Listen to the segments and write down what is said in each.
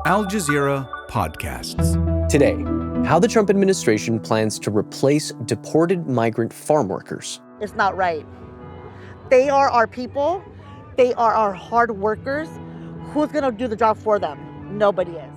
Al Jazeera Podcasts. Today, how the Trump administration plans to replace deported migrant farm workers. It's not right. They are our people. They are our hard workers. Who's going to do the job for them? Nobody is.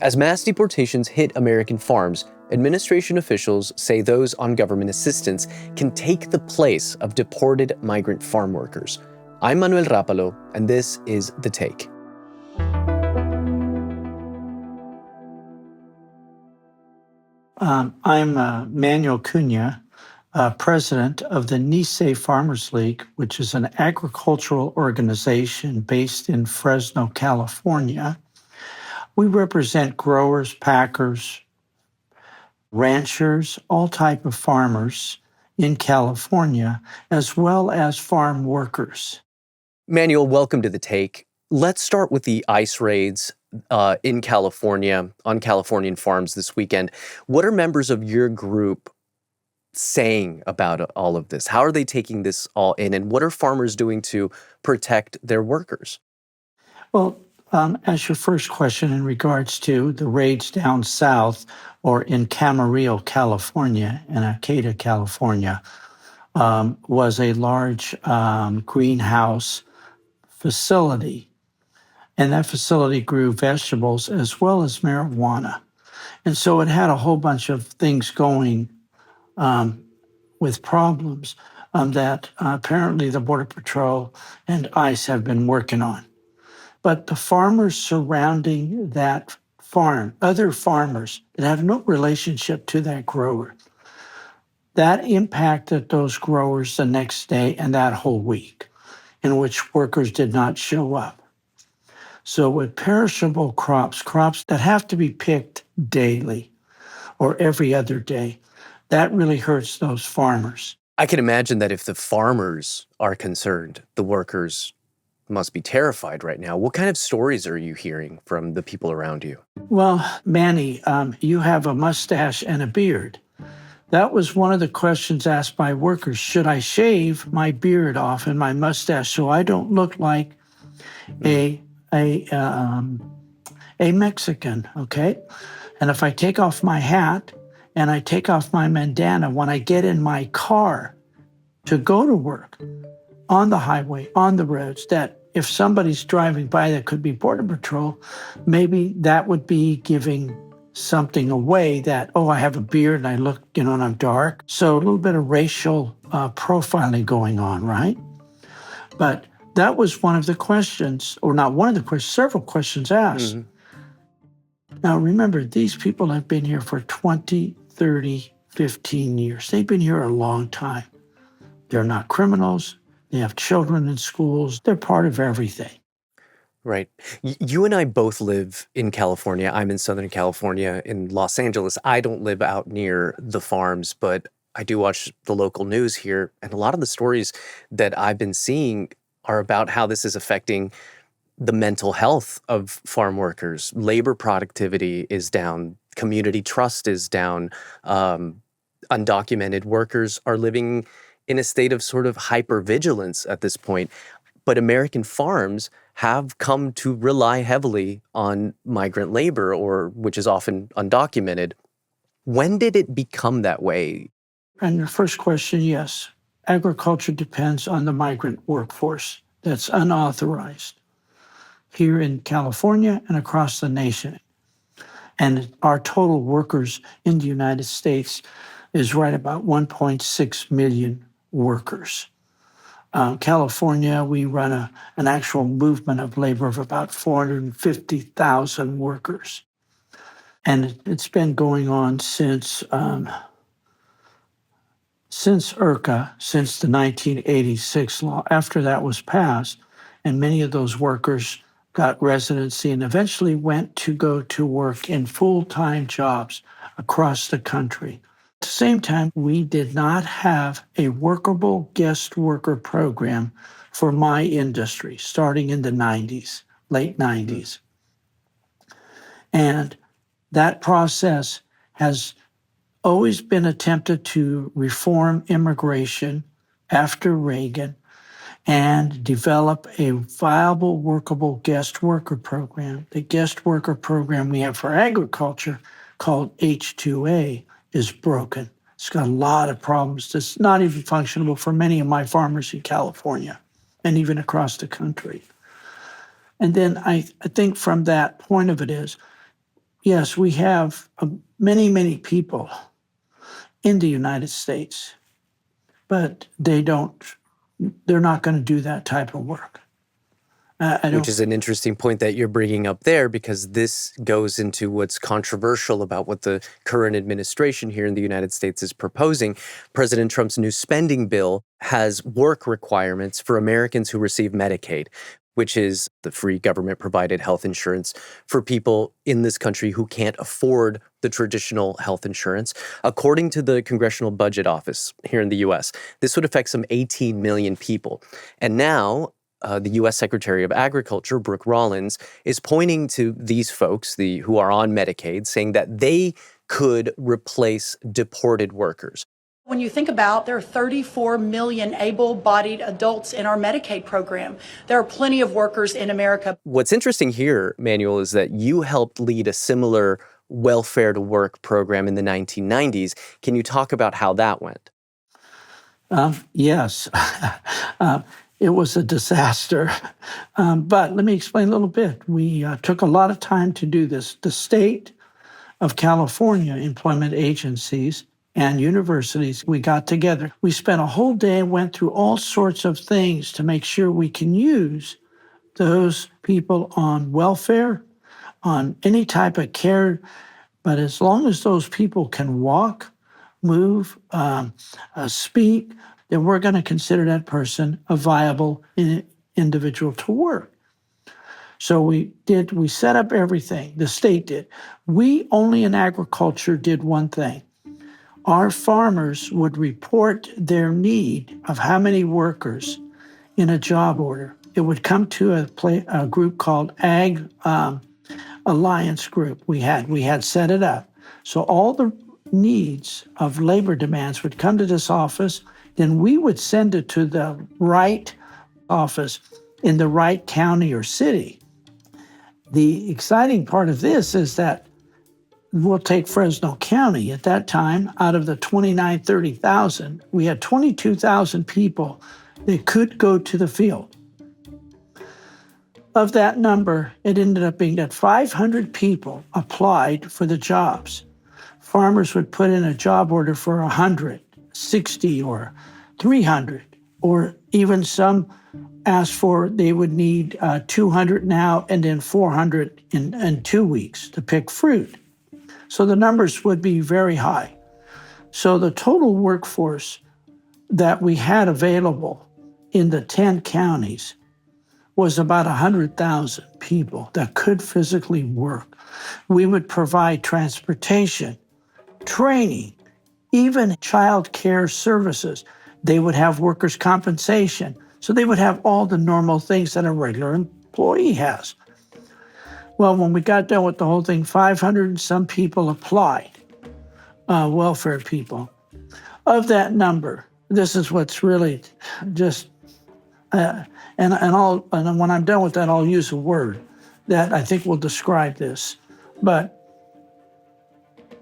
As mass deportations hit American farms, administration officials say those on government assistance can take the place of deported migrant farm workers. I'm Manuel Rápalo, and this is The Take. I'm Manuel Kuna, president of the Nisei Farmers League, which is an agricultural organization based in Fresno, California. We represent growers, packers, ranchers, all type of farmers in California, as well as farm workers. Manuel, welcome to The Take. Let's start with the ICE raids in California, on Californian farms this weekend. What are members of your group saying about all of this? How are they taking this all in? And what are farmers doing to protect their workers? Well, as your first question in regards to the raids down south or in Camarillo, California, and Arcata, California, was a large greenhouse facility. And that facility grew vegetables as well as marijuana. And so it had a whole bunch of things going with problems that apparently the Border Patrol and ICE have been working on. But the farmers surrounding that farm, other farmers that have no relationship to that grower, that impacted those growers the next day and that whole week, in which workers did not show up. So with perishable crops that have to be picked daily or every other day, that really hurts those farmers. I can imagine that if the farmers are concerned, the workers must be terrified right now. What kind of stories are you hearing from the people around you? Well, Manny, you have a mustache and a beard. That was one of the questions asked by workers. Should I shave my beard off and my mustache so I don't look like a Mexican, okay? And if I take off my hat and I take off my bandana when I get in my car to go to work on the highway, on the roads, that if somebody's driving by that could be Border Patrol, maybe that would be giving something away that, oh, I have a beard and I look, and I'm dark. So a little bit of racial profiling going on, right? But that was one of the questions, or not one of the questions, several questions asked. Mm-hmm. Now, remember, these people have been here for 20, 30, 15 years. They've been here a long time. They're not criminals. They have children in schools. They're part of everything. Right. You and I both live in California. I'm in Southern California, in Los Angeles. I don't live out near the farms, but I do watch the local news here. And a lot of the stories that I've been seeing are about how this is affecting the mental health of farm workers. Labor productivity is down. Community trust is down. Undocumented workers are living in a state of sort of hypervigilance at this point. But American farms have come to rely heavily on migrant labor, which is often undocumented. When did it become that way? And the first question, yes. Agriculture depends on the migrant workforce that's unauthorized here in California and across the nation. And our total workers in the United States is right about 1.6 million workers. California, we run an actual movement of labor of about 450,000 workers. And it's been going on since IRCA, since the 1986 law. After that was passed, and many of those workers got residency and eventually went to go to work in full-time jobs across the country. At the same time, we did not have a workable guest worker program for my industry starting in the 90s, late 90s. And that process has always been attempted to reform immigration after Reagan and develop a viable, workable guest worker program. The guest worker program we have for agriculture, called H2A, is broken. It's got a lot of problems. It's not even functionable for many of my farmers in California and even across the country. And then I think from that point of it is, yes, we have many, many people in the United States, but they're not going to do that type of work. Which is an interesting point that you're bringing up there, because this goes into what's controversial about what the current administration here in the United States is proposing. President Trump's new spending bill has work requirements for Americans who receive Medicaid, which is the free government-provided health insurance for people in this country who can't afford the traditional health insurance. According to the Congressional Budget Office here in the U.S., this would affect some 18 million people. And now, the U.S. Secretary of Agriculture, Brooke Rollins, is pointing to these folks, who are on Medicaid, saying that they could replace deported workers. When you think about, there are 34 million able-bodied adults in our Medicaid program. There are plenty of workers in America. What's interesting here, Manuel, is that you helped lead a similar welfare to work program in the 1990s. Can you talk about how that went? Yes. It was a disaster. But let me explain a little bit. We took a lot of time to do this. The state of California employment agencies and universities, we got together. We spent a whole day and went through all sorts of things to make sure we can use those people on welfare, on any type of care. But as long as those people can walk, move, speak, then we're going to consider that person a viable individual to work. So we set up everything. The state did. We only in agriculture did one thing. Our farmers would report their need of how many workers in a job order. It would come to a group called Ag Alliance Group. We had set it up. So all the needs of labor demands would come to this office. Then we would send it to the right office in the right county or city. The exciting part of this is that we'll take Fresno County. At that time, out of the 30,000, we had 22,000 people that could go to the field. Of that number, it ended up being that 500 people applied for the jobs. Farmers would put in a job order for 100, 60, or 300, or even some asked for they would need 200 now and then 400 in 2 weeks to pick fruit. So the numbers would be very high. So the total workforce that we had available in the 10 counties was about 100,000 people that could physically work. We would provide transportation, training, even child care services. They would have workers' compensation. So they would have all the normal things that a regular employee has. Well, when we got done with the whole thing, 500 and some people applied, welfare people. Of that number, this is what's really just, and when I'm done with that, I'll use a word that I think will describe this. But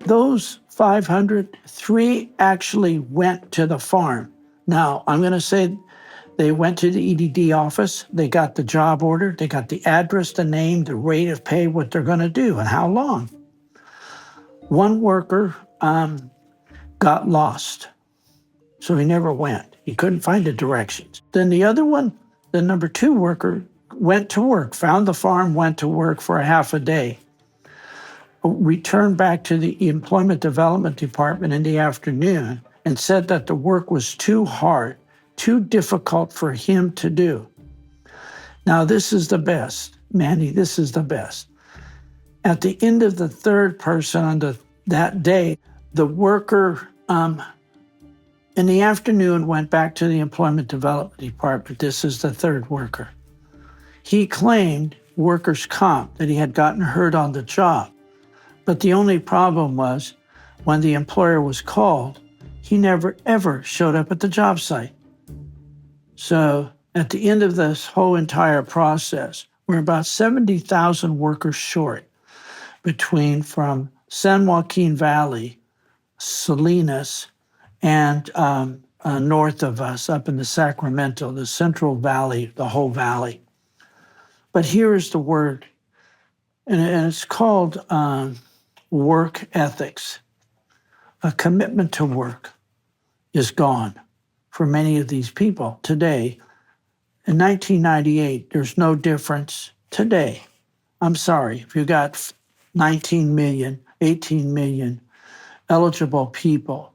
those 500, 3 actually went to the farm. Now, I'm going to say they went to the EDD office, they got the job order, they got the address, the name, the rate of pay, what they're going to do, and how long. One worker got lost, so he never went. He couldn't find the directions. Then the other one, the number 2 worker, went to work, found the farm, went to work for a half a day, returned back to the Employment Development Department in the afternoon and said that the work was too hard, too difficult for him to do. Now, this is the best. Manny, this is the best. At the end of the 3rd person on that day, the worker in the afternoon went back to the Employment Development Department. This is the 3rd worker. He claimed workers' comp, that he had gotten hurt on the job. But the only problem was when the employer was called, he never, ever showed up at the job site. So At the end of this whole entire process, we're about 70,000 workers short from San Joaquin Valley, Salinas, and north of us, up in the Sacramento, the Central Valley, the whole valley. But here is the word, and it's called work ethics. A commitment to work is gone for many of these people today. In 1998, there's no difference today. I'm sorry, if you got 19 million, 18 million eligible people,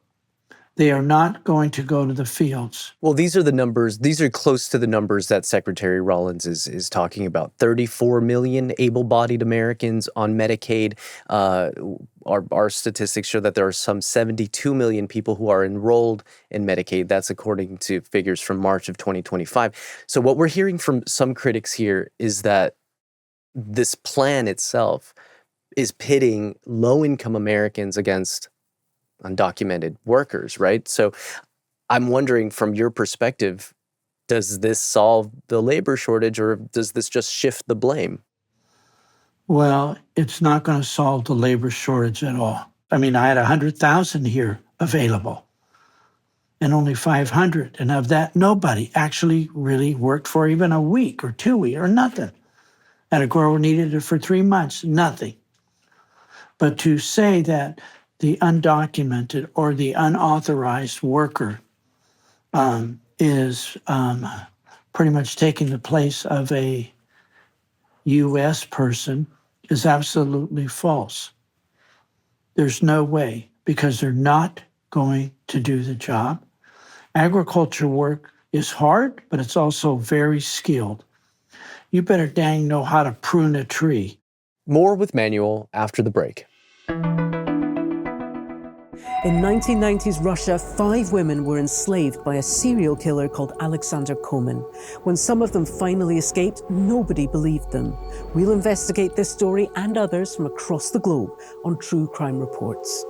they are not going to go to the fields. Well, these are the numbers. These are close to the numbers that Secretary Rollins is talking about. 34 million able-bodied Americans on Medicaid. Our statistics show that there are some 72 million people who are enrolled in Medicaid. That's according to figures from March of 2025. So what we're hearing from some critics here is that this plan itself is pitting low-income Americans against undocumented workers, right? So I'm wondering, from your perspective, does this solve the labor shortage, or does this just shift the blame? Well, it's not going to solve the labor shortage at all. I mean, I had 100,000 here available and only 500. And of that, nobody actually really worked for even a week or 2 weeks or nothing. And a grower needed it for 3 months, nothing. But to say that the undocumented or the unauthorized worker is pretty much taking the place of a U.S. person is absolutely false. There's no way, because they're not going to do the job. Agriculture work is hard, but it's also very skilled. You better dang know how to prune a tree. More with Manuel after the break. In 1990s Russia, 5 women were enslaved by a serial killer called Alexander Komin. When some of them finally escaped, nobody believed them. We'll investigate this story and others from across the globe on True Crime Reports.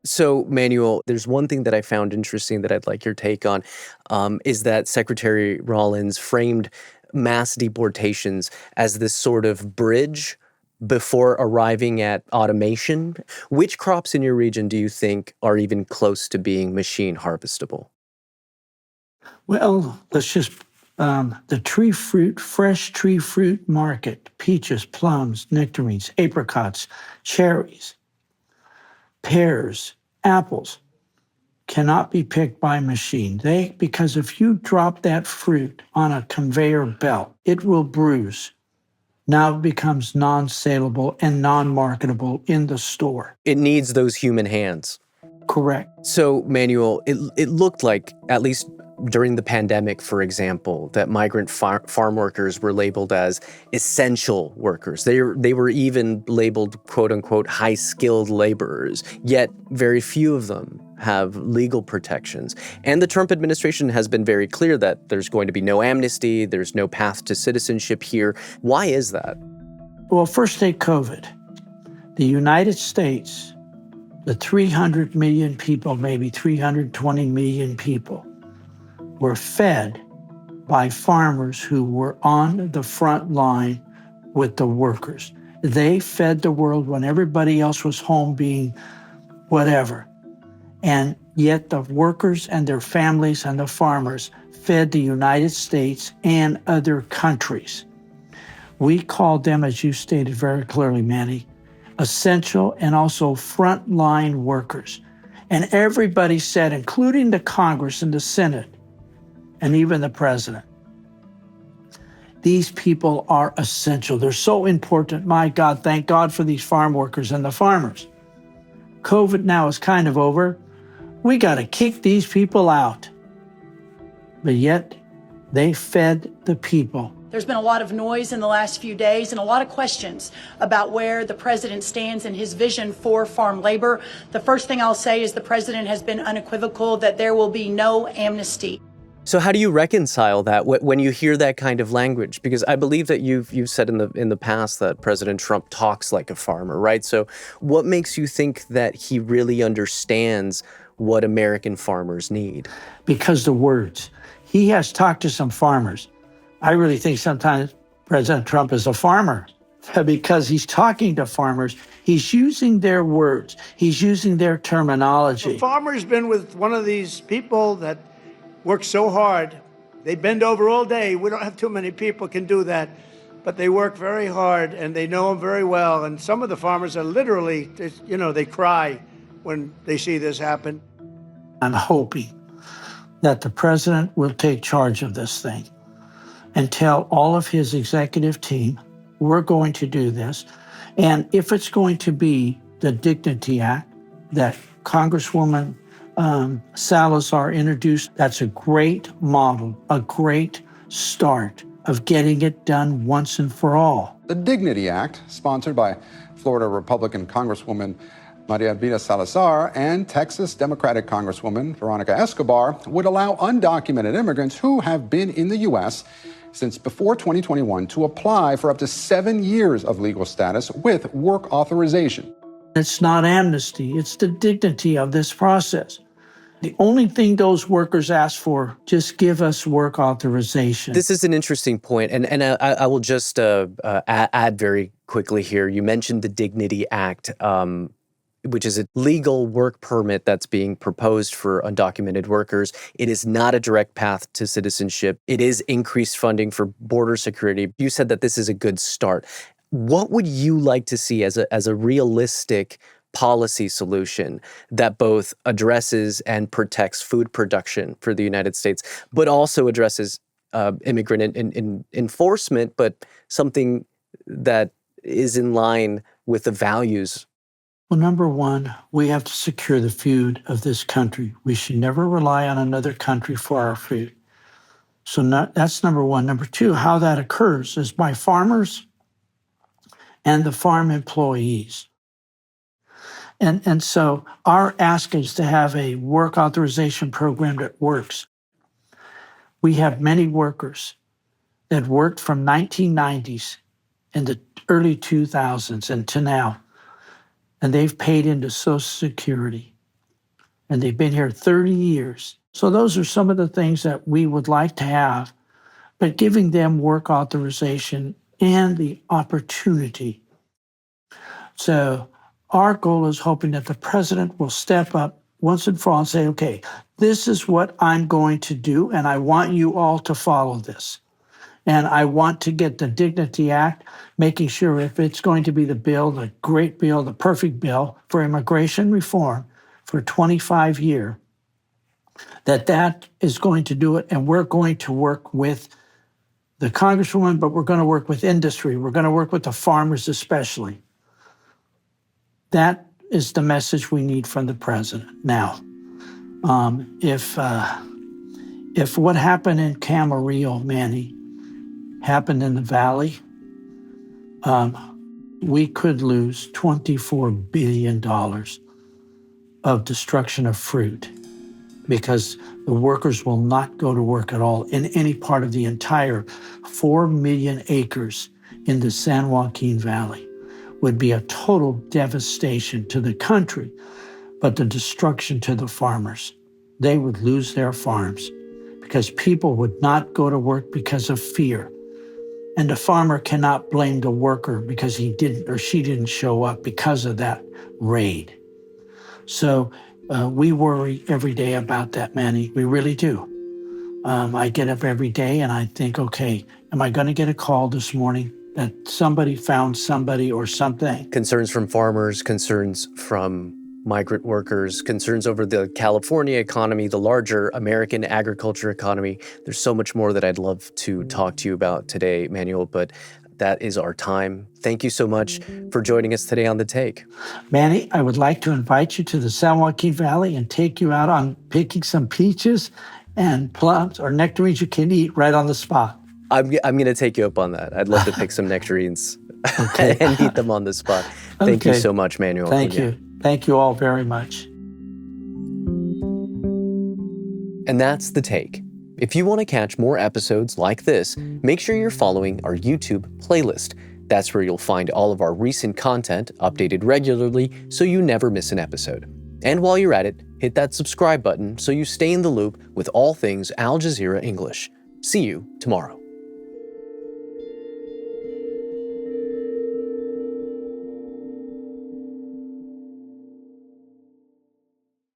So, Manuel, there's one thing that I found interesting that I'd like your take on, is that Secretary Rollins framed mass deportations as this sort of bridge before arriving at automation. Which crops in your region do you think are even close to being machine harvestable? Well, let's just, the tree fruit, fresh tree fruit market, peaches, plums, nectarines, apricots, cherries, pears, apples cannot be picked by machine. Because if you drop that fruit on a conveyor belt, it will bruise. Now it becomes non-saleable and non-marketable in the store. It needs those human hands. Correct. So, Manuel, it looked like, at least during the pandemic, for example, that migrant farm workers were labeled as essential workers. They were even labeled, quote unquote, high-skilled laborers, yet very few of them have legal protections. And the Trump administration has been very clear that there's going to be no amnesty, there's no path to citizenship here. Why is that? Well, first take COVID. The United States, the 300 million people, maybe 320 million people, were fed by farmers who were on the front line with the workers. They fed the world when everybody else was home being whatever. And yet the workers and their families and the farmers fed the United States and other countries. We called them, as you stated very clearly, Manny, essential and also frontline workers. And everybody said, including the Congress and the Senate, and even the president, these people are essential. They're so important. My God, thank God for these farm workers and the farmers. COVID now is kind of over. We got to kick these people out. But yet, they fed the people. There's been a lot of noise in the last few days and a lot of questions about where the president stands in his vision for farm labor. The first thing I'll say is the president has been unequivocal that there will be no amnesty. So how do you reconcile that when you hear that kind of language? Because I believe that you've said in the past that President Trump talks like a farmer, right? So what makes you think that he really understands what American farmers need? Because the words. He has talked to some farmers. I really think sometimes President Trump is a farmer because he's talking to farmers. He's using their words. He's using their terminology. A farmer's been with one of these people that work so hard. They bend over all day. We don't have too many people can do that, but they work very hard and they know him very well. And some of the farmers are literally, they cry when they see this happen. I'm hoping that the president will take charge of this thing and tell all of his executive team, we're going to do this. And if it's going to be the Dignity Act that Congresswoman Salazar introduced, that's a great model, a great start of getting it done once and for all. The Dignity Act, sponsored by Florida Republican Congresswoman Maria Salazar and Texas Democratic Congresswoman Veronica Escobar, would allow undocumented immigrants who have been in the U.S. since before 2021 to apply for up to 7 years of legal status with work authorization. It's not amnesty, it's the dignity of this process. The only thing those workers ask for, just give us work authorization. This is an interesting point, and I will just add very quickly here. You mentioned the Dignity Act, which is a legal work permit that's being proposed for undocumented workers. It is not a direct path to citizenship. It is increased funding for border security. You said that this is a good start. What would you like to see as a realistic policy solution that both addresses and protects food production for the United States, but also addresses immigrant enforcement, but something that is in line with the values? Well, number one, we have to secure the food of this country. We should never rely on another country for our food. So that's number one. Number two, how that occurs is by farmers and the farm employees. And so our ask is to have a work authorization program that works. We have many workers that worked from 1990s in the early 2000s and to now, and they've paid into Social Security, and they've been here 30 years. So those are some of the things that we would like to have, but giving them work authorization and the opportunity. So our goal is hoping that the president will step up once and for all and say, okay, this is what I'm going to do, and I want you all to follow this. And I want to get the Dignity Act, making sure if it's going to be the bill, the great bill, the perfect bill for immigration reform for 25 years, that is going to do it. And we're going to work with the Congresswoman, but we're going to work with industry. We're going to work with the farmers especially. That is the message we need from the president. Now, if what happened in Camarillo, Manny, happened in the valley, we could lose $24 billion of destruction of fruit because the workers will not go to work at all in any part of the entire 4 million acres in the San Joaquin Valley. Would be a total devastation to the country, but the destruction to the farmers. They would lose their farms because people would not go to work because of fear. And the farmer cannot blame the worker because he didn't or she didn't show up because of that raid. So we worry every day about that, Manny. We really do. I get up every day and I think, okay, am I going to get a call this morning that somebody found somebody or something? Concerns from farmers, concerns from migrant workers, concerns over the California economy, the larger American agriculture economy. There's so much more that I'd love to talk to you about today, Manuel, but that is our time. Thank you so much for joining us today on The Take. Manny, I would like to invite you to the San Joaquin Valley and take you out on picking some peaches and plums or nectarines you can eat right on the spot. I'm going to take you up on that. I'd love to pick some nectarines and eat them on the spot. Thank you so much, Manuel. Thank you. Thank you all very much. And that's The Take. If you want to catch more episodes like this, make sure you're following our YouTube playlist. That's where you'll find all of our recent content updated regularly so you never miss an episode. And while you're at it, hit that subscribe button so you stay in the loop with all things Al Jazeera English. See you tomorrow.